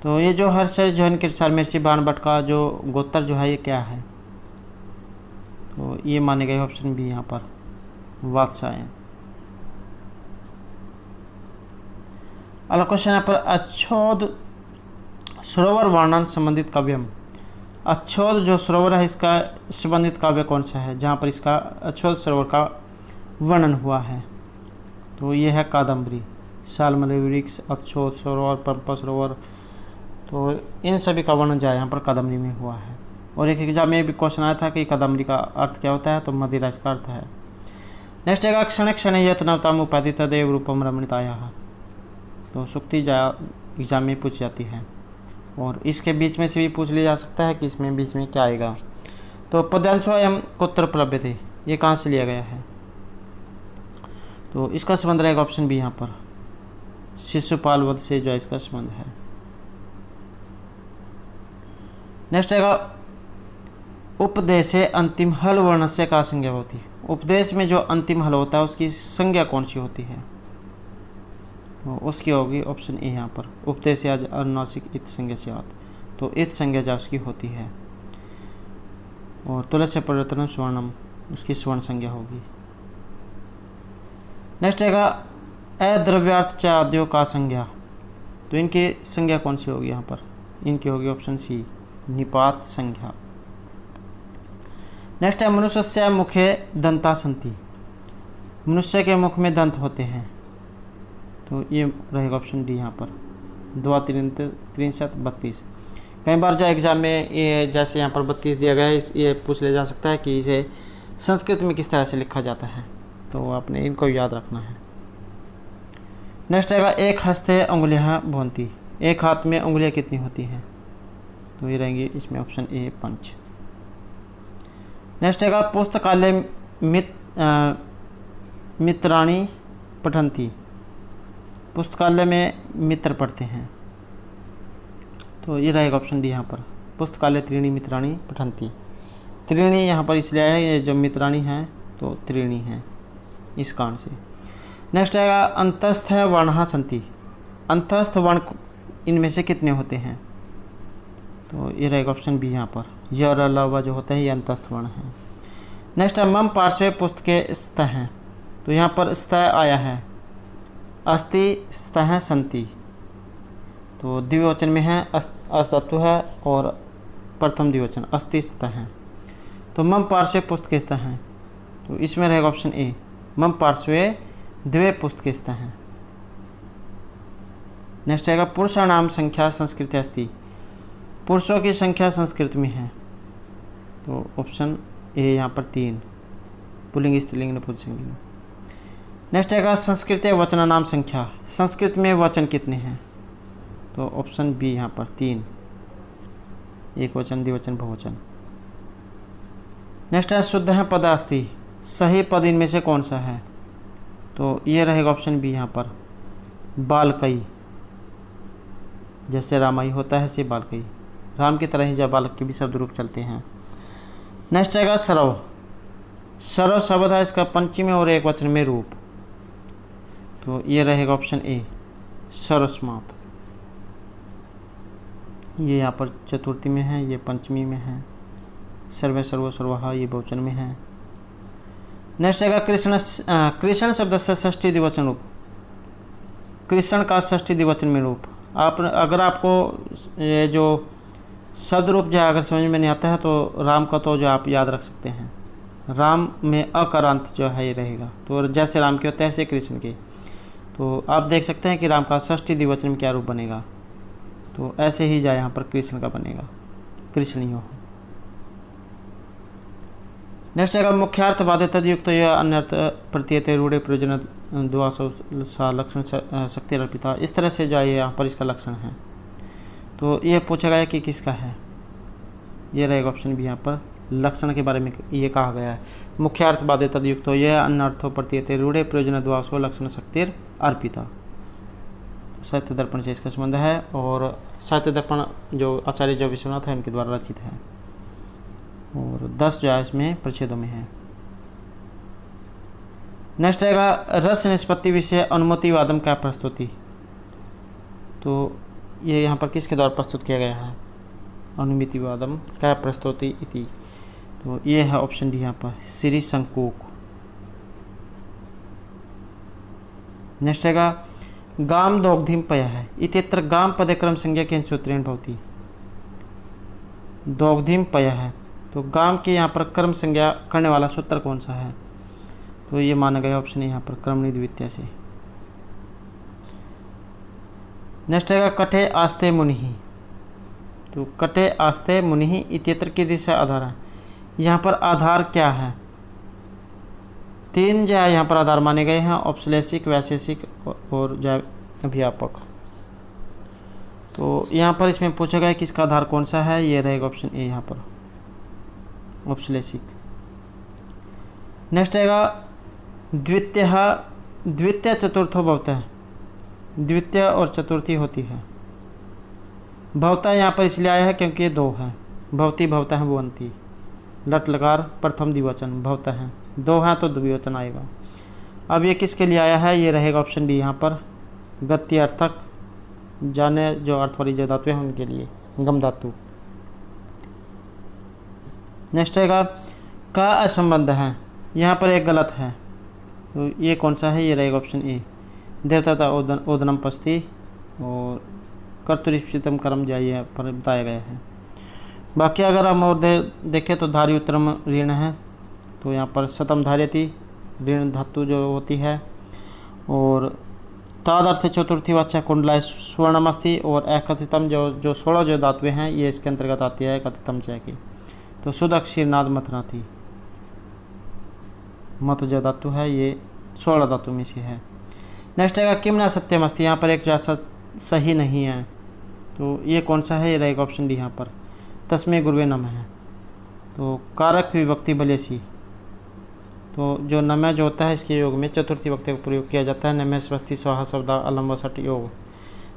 तो ये जो हर्षचरित जो है इनके अनुसार महर्षि बाणभट्ट का जो गोत्र जो है ये क्या है? तो ये माने गए ऑप्शन बी यहाँ पर वात्स्यायन। अगला क्वेश्चन यहाँ पर अच्छोद सरोवर वर्णन संबंधित काव्यम। अच्छोद जो सरोवर है इसका संबंधित काव्य कौन सा है जहाँ पर इसका अच्छोद सरोवर का वर्णन हुआ है? तो ये है कादम्बरी। शाल्मली वृक्ष, अच्छोद सरोवर, पंपा सरोवर, तो इन सभी का वर्णन जो है यहाँ पर कादम्बरी में हुआ है। और एक एग्जाम में भी क्वेश्चन आया था कि कादम्बरी का अर्थ क्या होता है? तो मदिरा इसका अर्थ है। नेक्स्ट है क्षण क्षण यत नवताम उपाधि तदेव रूपम रमणिताया। तो सुक्ति एग्जाम में पूछ जाती है और इसके बीच में से भी पूछ लिया जा सकता है कि इसमें बीच में क्या आएगा। तो पद्यांशोऽयं कुत्र प्लभ्यते, ये कहाँ से लिया गया है? तो इसका संबंध रहेगा ऑप्शन बी यहाँ पर शिशुपाल वध से जो इसका संबंध है। नेक्स्ट आएगा उपदेशे अंतिम हल वर्ण से का संज्ञा होती है। उपदेश में जो अंतिम हल होता है उसकी संज्ञा कौन सी होती है? तो उसकी होगी ऑप्शन ए यहाँ पर उपदेश या अनुनासिक इत संज्ञा से आत। तो इत संज्ञा जो उसकी होती है। और तुलस्य परिवर्तन स्वर्णम उसकी स्वर्ण संज्ञा होगी। नेक्स्ट आएगा अद्रव्यार्थ च आद्यो का संज्ञा। तो इनकी संज्ञा कौन सी होगी यहाँ पर? इनकी होगी ऑप्शन सी निपात संज्ञा। नेक्स्ट है मनुष्य मुखे दंता संति। मनुष्य के मुख में दंत होते हैं। तो ये रहेगा ऑप्शन डी यहाँ पर 2-3-32। कई बार जो एग्जाम में ये जैसे यहाँ पर 32 दिया गया है ये पूछ लिया जा सकता है कि इसे संस्कृत में किस तरह से लिखा जाता है। तो आपने इनको याद रखना है। नेक्स्ट आएगा एक हस्ते उंगलियाँ भवंती। एक हाथ में उंगलियाँ कितनी होती हैं? तो ये रहेंगी इसमें ऑप्शन ए 5। नेक्स्ट आएगा पुस्तकालय मित्राणी पठंती। पुस्तकालय में मित्र पढ़ते हैं। तो ये रहेगा ऑप्शन डी यहाँ पर पुस्तकालय त्रीणी मित्राणी पठंती। त्रीणी यहाँ पर इसलिए है ये जो मित्राणी हैं तो त्रीणी हैं इस कारण से। नेक्स्ट आएगा अंतस्थ वर्णः सन्ति। अंतस्थ वर्ण इनमें से कितने होते हैं? तो ये रहेगा ऑप्शन बी यहाँ पर य और ल जो होता है ये अंतस्थ वर्ण है। नेक्स्ट है मम पार्श्वे पुस्तके स्तः हैं। तो यहाँ पर स्तः आया है अस्ति स्तः सन्ति। तो द्विवचन में है अस्तत्व है और प्रथम द्विवचन अस्ति स्तः है। तो मम पार्श्वे पुस्तके स्तः हैं। तो इसमें रहेगा ऑप्शन ए मम पार्श्वे द्वे पुस्तके स्तः हैं। नेक्स्ट आएगा पुरुषाणाम संख्या संस्कृत अस्ति। पुरुषों की संख्या संस्कृत में है। तो ऑप्शन ए यहाँ पर 3 पुल्लिंग स्त्रीलिंग नपुंसकलिंग। नेक्स्ट आएगा संस्कृत वचन नाम संख्या। संस्कृत में वचन कितने हैं? तो ऑप्शन बी यहाँ पर 3 एक वचन द्विवचन बहुवचन। नेक्स्ट है शुद्ध है पद अस्ति। सही पद इनमें से कौन सा है? तो ये रहेगा ऑप्शन बी यहाँ पर बालकई। जैसे रामाई होता है से बालकई। राम की तरह ही जब बालक के भी शब्द रूप चलते हैं। नेक्स्ट आएगा सरव। सरव शब्द है इसका पंचमी और एक वचन में रूप। तो ये रहेगा ऑप्शन ए सरस्मात। ये यहाँ पर चतुर्थी में है, ये पंचमी में है। सर्वे सर्व सर्वहा ये बहुवचन में है। नेक्स्ट आएगा कृष्ण। कृष्ण शब्द से षष्ठी द्विवचन रूप। कृष्ण का षष्ठी द्विवचन में रूप। आप अगर आपको ये जो शब्द रूप जो अगर समझ में नहीं आता है तो राम का तो जो आप याद रख सकते हैं। राम में अकारांत जो है ये रहेगा। तो जैसे राम के होते हैं ऐसे कृष्ण के। तो आप देख सकते हैं कि राम का षष्ठी द्विवचन में क्या रूप बनेगा। तो ऐसे ही जाए यहाँ पर कृष्ण का बनेगा कृष्णियो। नेक्स्ट आएगा मुख्यार्थ बाधे तदयुक्त या अन्य अर्थ प्रतीयते रूढ़े प्रयोजन द्वासो सा लक्षण शक्ति अर्पिता। इस तरह से जो है यहाँ पर इसका लक्षण है। तो ये पूछा गया कि किसका है, ये रहेगा ऑप्शन भी यहाँ पर लक्षण के बारे में ये कहा गया है। मुख्यार्थ बाधे तदयुक्त यह अन्य अर्थों प्रतीयते रूढ़े प्रयोजन द्वासो लक्षण शक्ति अर्पिता। साहित्य दर्पण से इसका संबंध है और साहित्य दर्पण जो आचार्य जो विश्वनाथ है उनके द्वारा रचित है और 10 जो है इसमें परिच्छेदों में है। नेक्स्ट आएगा रस निष्पत्ति विषय अनुमतिवादम क्या प्रस्तुति। तो ये यहाँ पर किसके द्वारा प्रस्तुत किया गया है, अनुमितिवादम क्या प्रस्तुति इति। तो ये है ऑप्शन डी यहाँ पर श्री संकोक। नेक्स्ट आएगा गाम दोग्धिम पय है इत्यत्र गाम पदे क्रम संज्ञा के सूत्रेण भवति। दोग्धिम पय है तो गाम के यहाँ पर कर्म संज्ञा करने वाला सूत्र कौन सा है, तो ये माना गया ऑप्शन है यहाँ पर क्रमणी द्वितीय से। नेक्स्ट आएगा कटे आस्ते मुनि। तो कटे आस्ते मुनि इत्यत्र की दिशा आधार है, यहाँ पर आधार क्या है, 3 जो है यहाँ पर आधार माने गए हैं, औपश्लेषिक वैशेषिक और जो अभिव्यापक। तो यहाँ पर इसमें पूछा गया कि इसका आधार कौन सा है, ये रहेगा ऑप्शन ए यहाँ पर औपश्लेषिक। नेक्स्ट आएगा द्वितीय चतुर्थो भवता है, द्वितीय और चतुर्थी होती है। भवता यहाँ पर इसलिए आया है क्योंकि ये 2 है, भवती भवता है भुवंती, लट लकार प्रथम द्विवचन भवता है, 2 है तो द्विवचन आएगा। अब ये किसके लिए आया है, ये रहेगा ऑप्शन डी यहाँ पर गति अर्थक जाने जो अर्थ वाली जो धातु है उनके लिए गम धातु। नेक्स्ट आएगा का असंबंध है, यहाँ पर एक गलत है, तो ये कौन सा है, ये रहेगा ऑप्शन ए देवता ओदनम पस्ती और कर्तुरिष्टितम कर्म जाइए पर बताया गया है। बाकी अगर हम और देखें तो धारी उत्तरम ऋण है, तो यहाँ पर शतम धार्यति ऋण धातु जो होती है और तादर्थ चतुर्थी वाचा कुंडला स्वर्णमस्ती और अकथितम जो 16 जो धातुएं हैं ये इसके अंतर्गत आती है कथितम च की। तो शुद्ध अक्षर नाद मतनाथी मत जो धातु है ये 16 धातु में से है। नेक्स्ट आएगा किमना सत्यम अस्ति, यहाँ पर एक जो सही नहीं है, तो ये कौन सा है, ये रहेगा ऑप्शन डी यहाँ पर तस्मे गुरुवे नम है। तो कारक विभक्ति बलेसी, तो जो नमय जो होता है इसके योग में चतुर्थी विभक्ति का प्रयोग किया जाता है, नमय स्वस्ति स्वाहा शब्दा अलम्ब सट योग,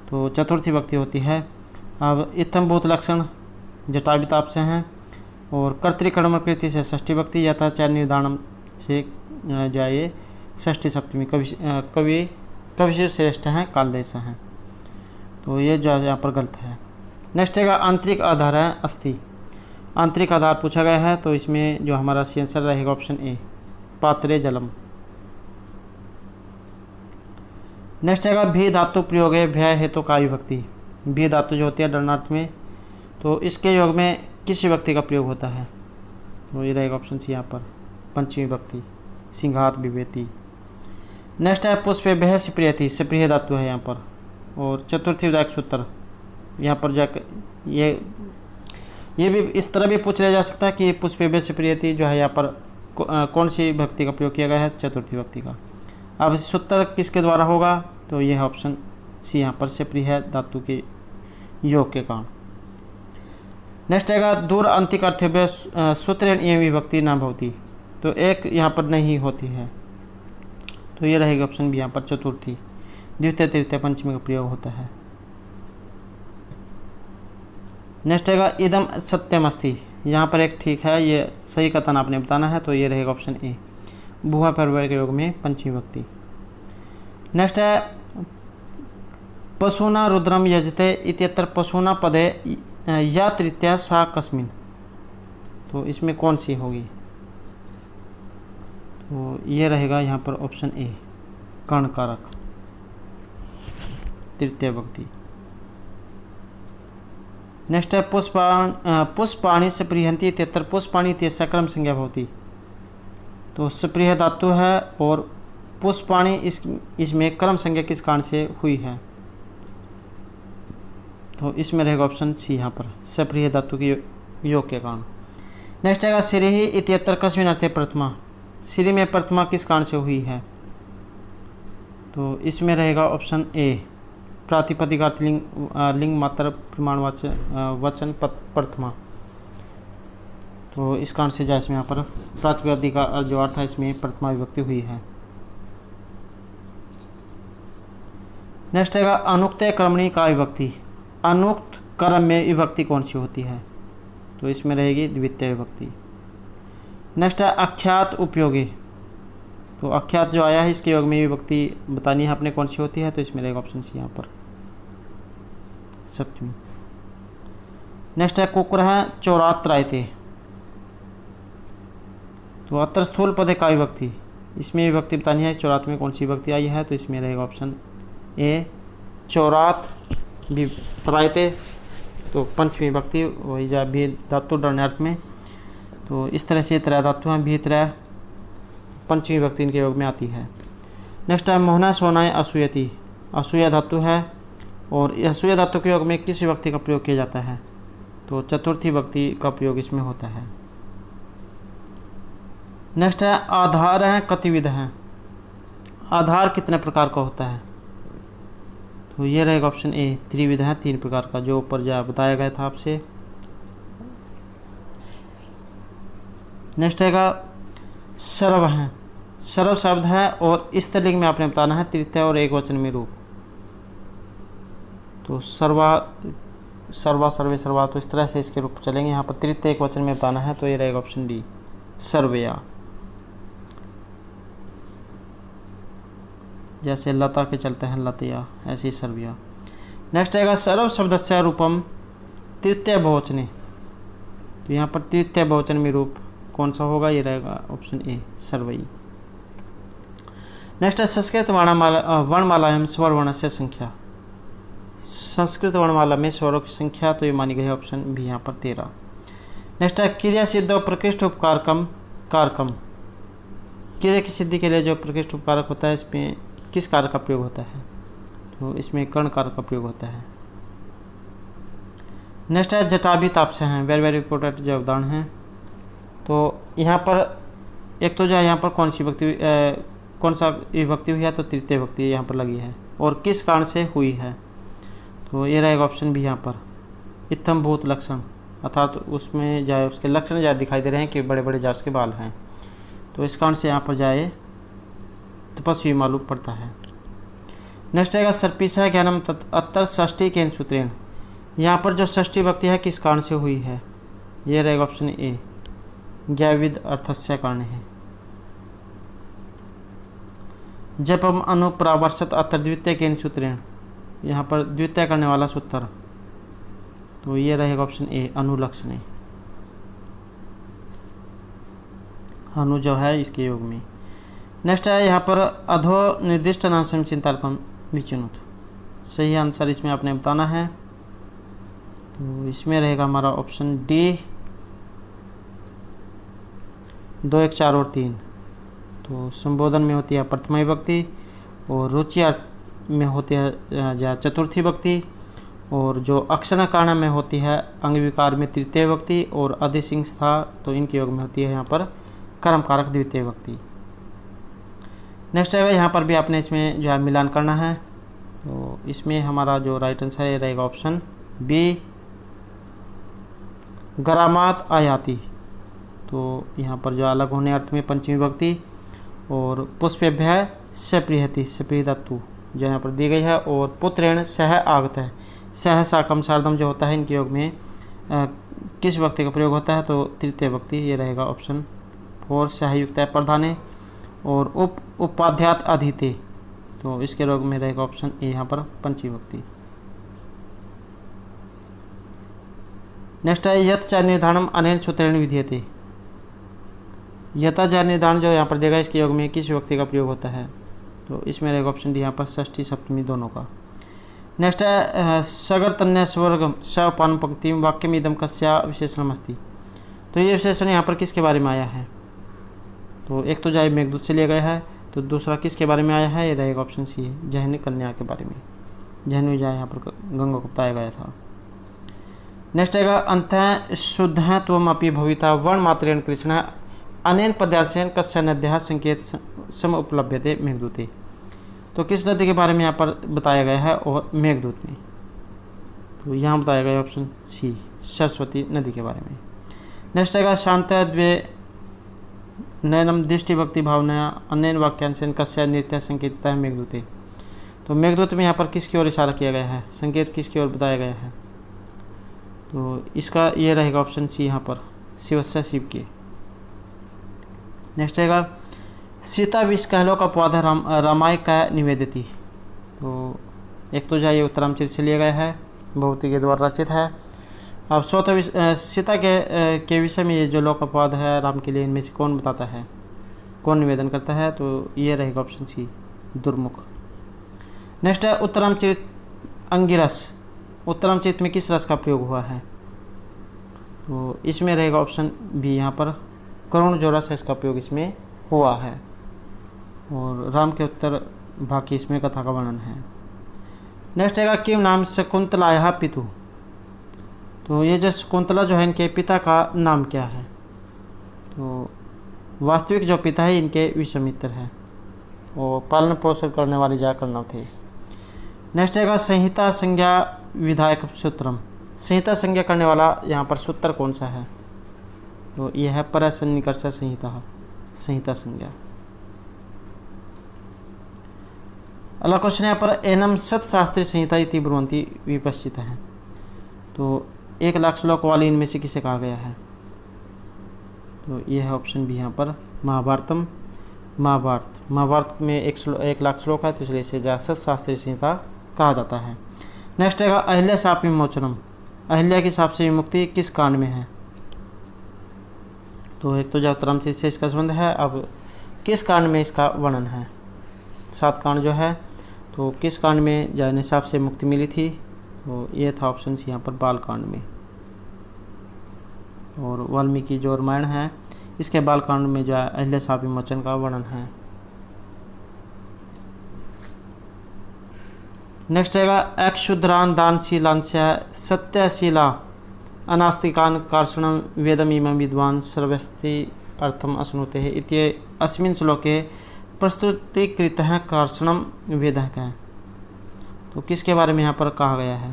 तो चतुर्थी विभक्ति होती है। अब इत्थम भूत लक्षण जटाविताप से हैं और कर्तृकर्म कृति से षष्ठी विभक्ति यथा चार निर्धारण से जाइए षष्ठी सप्तमी कवि श्रेष्ठ हैं कालदेश हैं, तो ये जो है यहाँ पर गलत है। नेक्स्ट है आंतरिक आधार है अस्थि, आंतरिक आधार पूछा गया है, तो इसमें जो हमारा सी आंसर रहेगा option A Patre Jalam. Next है भी धातु प्रयोग है भय हेतु का विभक्ति, भी धातु जो होती है डरनार्थ में, तो इसके योग में किस विभक्ति का प्रयोग होता है, तो ये रहेगा ऑप्शन सी यहाँ पर पंचमी विभक्ति सिंघात विभेति। नेक्स्ट है पुष्पे भय सिप्रियति, सिप्रिय धातु है यहाँ पर और चतुर्थी विधायक सूत्र यहाँ पर जाकर ये भी इस तरह भी पूछ लिया जा सकता है कि पुष्पे भय सिप्रियति जो है यहाँ पर कौन सी विभक्ति का प्रयोग किया गया है, चतुर्थी विभक्ति का। अब सूत्र किसके द्वारा होगा, तो ये है ऑप्शन सी यहाँ पर सिप्रिय धातु के योग के कारण। नेक्स्ट आएगा दूर अंतिक अर्थ सूत्र एवं विभक्ति न भवती, तो एक यहाँ पर नहीं होती है, तो ये रहेगा ऑप्शन बी यहाँ पर चतुर्थी द्वितीय तृतीय पंचमी का प्रयोग होता है। नेक्स्ट आएगा इदम सत्यम अस्ति, यहाँ पर एक ठीक है, ये सही कथन आपने बताना है, तो ये रहेगा ऑप्शन ए भुआ परिवार के योग में पंचमी विभक्ति। नेक्स्ट है पशुना रुद्रम यजते इत्यत्र पशुना पदे या तृतीया सा कस्मिन, तो इसमें कौन सी होगी, तो ये रहेगा यहाँ पर ऑप्शन ए कर्णकारक तृतीय विभक्ति। नेक्स्ट है पुष्पाणी से प्रियंती इत्यत्र पुष्पाणी इत्यस्य क्रम संज्ञा भवति, तो सप्रिय धातु है और पुष्पाणी इसमें क्रम संज्ञा किस कारण से हुई है, तो इसमें रहेगा ऑप्शन सी यहाँ पर सप्रिय धातु के योग के कारण। नेक्स्ट आएगा श्री ही इत्यत्र कस्मिन् अर्थे प्रथमा। श्री में प्रथमा किस कारण से हुई है? तो इसमें रहेगा ऑप्शन ए प्रातिपदिकार्थ लिंग मात्र प्रमाणवाचक वचन प्रथमा। तो इस कारण से जैसे यहाँ पर प्रातिपदिक का जो अर्थ है इसमें प्रथमा विभक्ति हुई है। नेक्स्ट आएगा अनुक्त कर्मणि का विभक्ति। अनुक्त कर्म में विभक्ति कौन सी होती है? तो इसमें रहेगी द्वितीय विभक्ति। नेक्स्ट है अख्यात उपयोगी। तो अख्यात जो आया है इसके योग में विभक्ति बतानी है आपने कौन सी होती है, तो इसमें रहेगा ऑप्शन सी यहाँ पर सप्तमी। नेक्स्ट है कुकुरः चौरात्रायते। तो अत्र स्थूल पद का विभक्ति, इसमें विभक्ति बतानी है चौरात में कौन सी विभक्ति आई है, तो इसमें रहेगा ऑप्शन ए चौरात त्रायते। तो पंचमी विभक्ति वही जा भी धातु डरण्यार्थ में। तो इस तरह से त्रय धातु हैं, भी त्रय पंचमी विभक्ति इनके योग में आती है। नेक्स्ट है मोहना सोनाए असूयति। असूया धातु है और असूया धातु के योग में किस विभक्ति का प्रयोग किया जाता है? तो चतुर्थी विभक्ति का प्रयोग इसमें होता है। नेक्स्ट है आधार है कतिविध है। आधार कितने प्रकार का होता है? तो ये रहेगा ऑप्शन ए त्रिविध है, 3 प्रकार का, जो ऊपर जा बताया गया था आपसे। नेक्स्ट आएगा सर्व है। सर्व शब्द है और स्त्रीलिंग में आपने बताना है तृतीय और एक वचन में रूप। तो सर्वा सर्वा सर्वे सर्वा, तो इस तरह से इसके रूप चलेंगे। यहाँ पर तृतीय एक वचन में बताना है, तो ये रहेगा ऑप्शन डी सर्वया। जैसे लता के चलते हैं लतिया, ऐसी सर्विया। नेक्स्ट आएगा सर्व शब्दस्य रूपम तृतीय बहुवचने। तो यहाँ पर तृतीय बहुवचन में रूप कौन सा होगा? ये रहेगा ऑप्शन ए सर्वई। नेक्स्ट है संस्कृत वर्णमाला एवं स्वर वर्ण से संख्या। संस्कृत वर्णमाला में स्वरों की संख्या, तो ये मानी गई है ऑप्शन बी यहाँ पर 13। नेक्स्ट है क्रिया सिद्ध और प्रकृष्ट उपकारकम कारकम। क्रिया की सिद्धि के लिए जो प्रकृष्ट उपकारक होता है इसमें किस कारक का प्रयोग होता है? तो इसमें कर्ण कारक का प्रयोग होता है। नेक्स्ट है जटाभी तापस हैं, वेरी वेरी इंपॉर्टेंट जो उदाहरण हैं। तो यहाँ पर एक तो जो है यहाँ पर कौन सी विभक्ति कौन सा विभक्ति हुई है? तो तृतीय विभक्ति यहाँ पर लगी है और किस कारण से हुई है? तो ये रहेगा ऑप्शन भी यहाँ पर इत्थम भूत लक्षण, अर्थात तो उसमें जाए उसके लक्षण ज़्यादा दिखाई दे रहे हैं कि बड़े बड़े जात के बाल हैं, तो इस कारण से यहाँ पर जाए तपस्वी मालूम पड़ता है। नेक्स्ट आएगा सर्पिसा ज्ञानम अत्तर षष्ठी के सूत्रेण। यहाँ पर जो षष्ठी विभक्ति है किस कारण से हुई है? ये रहेगा ऑप्शन ए ज्ञाविद अर्थस्य कारण है। जपम अनुप्रावर्षत अत्र द्वितीय के सूत्रेण। यहाँ पर द्वितीय करने वाला सूत्र, तो ये रहेगा ऑप्शन ए अनुलक्षणे। अनु जो है इसके योग में। नेक्स्ट है यहाँ पर अधो निर्दिष्ट नाशम चिंताल्पम विचुनुत। सही आंसर इसमें आपने बताना है, तो इसमें रहेगा हमारा ऑप्शन डी 2 1 4 और 3। तो संबोधन में होती है प्रथमा विभक्ति और रुचि में होती है चतुर्थी विभक्ति, और जो अक्षर कारण में होती है अंग विकार में तृतीय विभक्ति, और अधिसिंह था तो इनके योग में होती है यहाँ पर कर्म कारक द्वितीय विभक्ति। नेक्स्ट है यहाँ पर भी आपने इसमें जो है मिलान करना है, तो इसमें हमारा जो राइट आंसर है रहेगा ऑप्शन बी गरामात आयाति। तो यहाँ पर जो अलग होने अर्थ में पंचमी विभक्ति, और पुष्पेभ्य सप्रियति सप्रिय धातु जो यहाँ पर दी गई है, और पुत्रेण सह आगत है। सह साकम सार्धम जो होता है इनके योग में किस विभक्ति का प्रयोग होता है? तो तृतीय विभक्ति, ये रहेगा ऑप्शन 4 सहयुक्त है प्रधाने, और उपाध्यात अधीते, तो इसके योग में रहेगा ऑप्शन ए यहाँ पर पंचमी विभक्ति। नेक्स्ट है यत च निर्धारणम अनेन सूत्रेण विधीयते। यथा च निर्धारण जो यहाँ पर देगा इसके योग में किस विभक्ति का प्रयोग होता है? तो इसमें रहेगा ऑप्शन डी यहाँ पर षष्ठी सप्तमी दोनों का। नेक्स्ट है सगर तन्य स्वर्गम सपान पंक्ति वाक्यम इदम कस्या विशेषणम अस्ति। तो ये विशेषण यहाँ पर किसके बारे में आया है? तो एक तो जाए मेघदूत से लिया गया है, तो दूसरा किसके बारे में आया है? ये रहेगा ऑप्शन सी जहनी कन्या के बारे में। जहनी जाए यहाँ पर गंगा को बताया गया था। नेक्स्ट आएगा अंतः शुद्ध त्वमपि भविता वर्ण मात्रेण कृष्ण अनेन पद्यांशेन कस्य नद्यः संकेत सम उपलभ्यते मेघदूते। तो किस नदी के बारे में यहाँ पर बताया गया है और मेघदूत में, तो यहाँ बताया गया ऑप्शन सी सरस्वती नदी के बारे में। नेक्स्ट आएगा शांत द्वे नयनम दृष्टि भक्ति भावना अनेन वाक्यांशन कस्य नृत्य संकेत है मेघदूते। तो मेघदूत में यहाँ पर किसकी ओर इशारा किया गया है, संकेत किसकी ओर बताया गया है, तो इसका ये रहेगा ऑप्शन सी यहाँ पर शिवस्य शिव के। नेक्स्ट आएगा सीता विष कहलो का पौधा रामायण का निवेदिती। तो एक तो जाइए उत्तरामचरित से लिया गया है, भगवती के द्वारा रचित है। अब सीता के विषय में ये जो लोकपवाद है राम के लिए, इनमें से कौन बताता है, कौन निवेदन करता है, तो ये रहेगा ऑप्शन सी दुर्मुख। नेक्स्ट है उत्तरामचरित अंगिरस। उत्तरामचरित में किस रस का प्रयोग हुआ है, तो इसमें रहेगा ऑप्शन बी यहाँ पर करुण जो रस है इसका प्रयोग इसमें हुआ है, और राम के उत्तर भाग की इसमें कथा का वर्णन है। नेक्स्ट आएगा किम नाम शकुंतलाया पितु। तो ये जो शकुंतला जो है इनके पिता का नाम क्या है, तो वास्तविक जो पिता है इनके विश्वामित्र है, वो पालन पोषण करने वाले जाकर नाम थे। नेक्स्ट आएगा संहिता संज्ञा विधायक सूत्रम। संहिता संज्ञा करने वाला यहाँ पर सूत्र कौन सा है, तो यह है परसन्निकर्ष संहिता संहिता संज्ञा। अगला क्वेश्चन यहाँ पर एनम सतशास्त्री संहिता इति ब्रुवन्ति विपश्चित है। तो 1,00,000 श्लोक वाली इनमें से किसे कहा गया है, तो यह है ऑप्शन बी यहाँ पर महाभारतम। महाभारत में 1,00,000 श्लोक है, तो इसलिए इसे सतशास्त्री संहिता कहा जाता है। नेक्स्ट आएगा अहिल्या शाप विमोचनम। अहिल्या की शाप से विमुक्ति किस कांड में है, तो एक तो उत्तरामचरित से इसका संबंध है। अब किस कांड में इसका वर्णन है, 7 कांड जो है, तो किस कांड में जाने शाप से मुक्ति मिली थी, तो ये था ऑप्शन सी यहाँ पर बाल कांड में। और वाल्मीकि जो रामायण है इसके बाल कांड में जो है अहिल्या शाप विमोचन का वर्णन है। नेक्स्ट आएगा अक्षुद्रान दानशीलांस्य सत्यशीला अनास्तिकान कार्षणम वेदमीमं विद्वान सर्वस्ति अर्थम अश्नुते है इति अस्मिन् श्लोके प्रस्तुतीकृतः कार्षणम वेदः का। तो किसके बारे में यहाँ पर कहा गया है,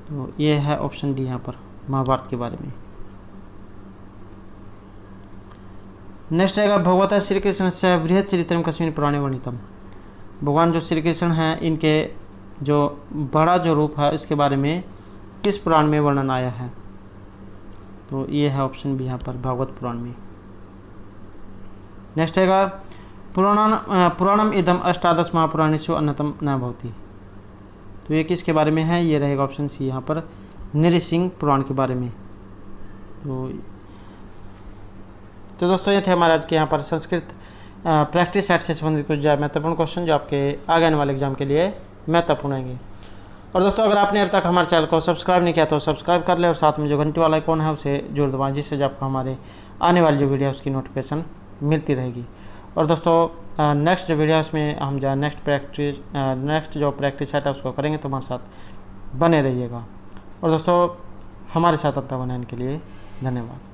तो ये है ऑप्शन डी यहाँ पर महाभारत के बारे में। नेक्स्ट आएगा भगवता श्री कृष्ण से बृहत् चरित्रम कस्मिन् पुराणे वर्णितम। भगवान जो श्री कृष्ण हैं इनके जो बड़ा जो रूप है इसके बारे में किस पुराण में वर्णन आया है, तो ये है ऑप्शन बी यहाँ पर भागवत पुराण में। नेक्स्ट आएगा पुराणम इदम 18 महापुराणेषु अन्यतम न भवति। तो ये किसके बारे में है, ये रहेगा ऑप्शन सी यहाँ पर नृसिंह पुराण के बारे में। तो दोस्तों ये थे हमारे आज के यहाँ पर संस्कृत प्रैक्टिस सेट से संबंधित कुछ महत्वपूर्ण क्वेश्चन जो आपके आगे आने वाले एग्जाम के लिए महत्वपूर्ण होंगे। और दोस्तों अगर आपने अब तक हमारे चैनल को सब्सक्राइब नहीं किया तो सब्सक्राइब कर ले, और साथ में जो घंटी वाला आइकॉन है उसे जोड़ दबाएं, जिससे जो आपको हमारे आने वाली जो वीडियो है उसकी नोटिफिकेशन मिलती रहेगी। और दोस्तों नेक्स्ट जो वीडियो है उसमें हम जो नेक्स्ट जो प्रैक्टिस सेट है उसको करेंगे, तो हमारे साथ बने रहिएगा। और दोस्तों हमारे साथ अब तक बनाने के लिए धन्यवाद।